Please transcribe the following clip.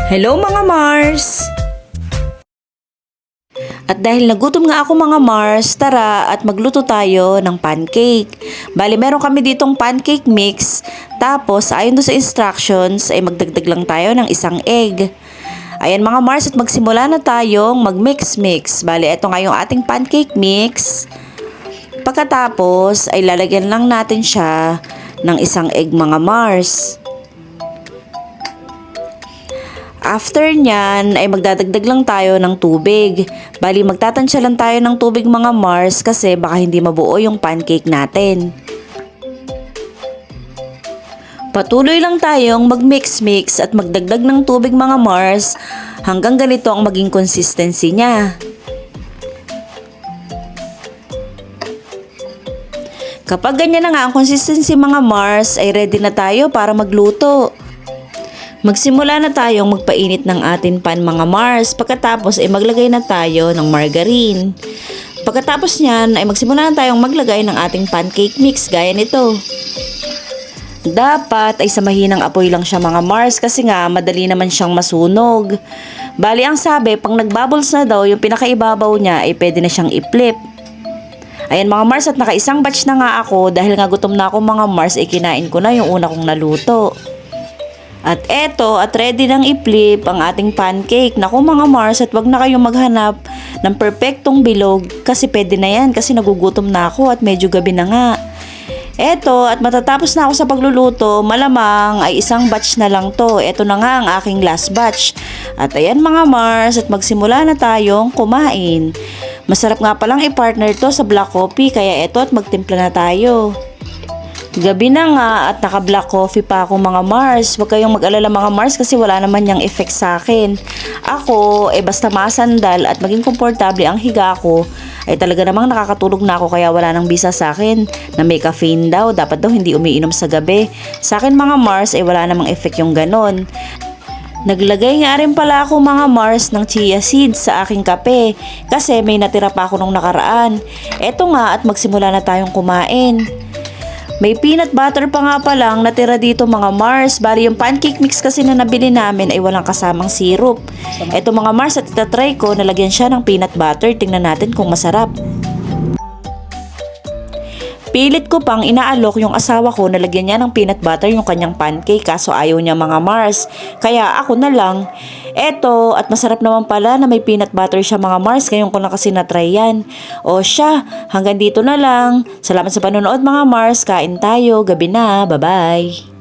Hello mga Mars! At dahil nagutom nga ako mga Mars, tara at magluto tayo ng pancake. Bali meron kami ditong pancake mix, tapos ayon do sa instructions ay magdagdag lang tayo ng isang egg. Ayan mga Mars, at magsimula na tayong mag-mix-mix. Bali ito nga yung ating pancake mix. Pagkatapos ay lalagyan lang natin siya ng isang egg mga Mars. After nyan ay magdadagdag lang tayo ng tubig. Bali magtatansya lang tayo ng tubig mga Mars kasi baka hindi mabuo yung pancake natin. Patuloy lang tayong mag-mix-mix at magdagdag ng tubig mga Mars hanggang ganito ang maging consistency niya. Kapag ganyan na nga ang consistency mga Mars ay ready na tayo para magluto. Magsimula na tayong magpainit ng ating pan mga Mars. Pagkatapos ay maglagay na tayo ng margarine. Pagkatapos niyan ay magsimula na tayong maglagay ng ating pancake mix gaya nito. Dapat ay sa mahinang apoy lang siya mga Mars kasi nga madali naman siyang masunog. Bali ang sabi pag nagbubbles na daw yung pinakaibabaw niya ay pwede na siyang i-flip. Ayan mga Mars, at nakaisang batch na nga ako dahil nga gutom na ako mga Mars ay kinain ko na yung una kong naluto. At eto, at ready nang i-flip ang ating pancake. Naku mga Mars, at wag na kayong maghanap ng perfectong bilog kasi pwede na yan kasi nagugutom na ako at medyo gabi na nga. Eto, at matatapos na ako sa pagluluto, malamang ay isang batch na lang to. Eto na nga ang aking last batch. At ayan mga Mars, at magsimula na tayong kumain. Masarap nga palang i-partner to sa black coffee, kaya eto at magtimpla na tayo. Gabi na nga at naka-black coffee pa ako mga Mars. Huwag kayong mag-alala mga Mars kasi wala naman niyang effect sa akin. Ako, basta masandal at maging komportable ang higa ko, ay talaga namang nakakatulog na ako kaya wala nang bisa sa akin na may caffeine daw. Dapat daw hindi umiinom sa gabi. Sa akin mga Mars ay wala namang effect yung ganon. Naglagay nga rin pala ako mga Mars ng chia seeds sa aking kape kasi may natira pa ako nung nakaraan. Eto nga at magsimula na tayong kumain. May peanut butter pa nga palang natira dito mga Mars. Bali yung pancake mix kasi na nabili namin ay walang kasamang syrup. Eto mga Mars, at itatry ko nalagyan siya ng peanut butter. Tingnan natin kung masarap. Pilit ko pang inaalok yung asawa ko na lagyan niya ng peanut butter yung kanyang pancake kaso ayaw niya mga Mars. Kaya ako na lang. Eto, at masarap naman pala na may peanut butter siya mga Mars. Ngayon ko na kasi na-try yan. O siya, hanggang dito na lang. Salamat sa panonood mga Mars. Kain tayo. Gabi na. Bye-bye.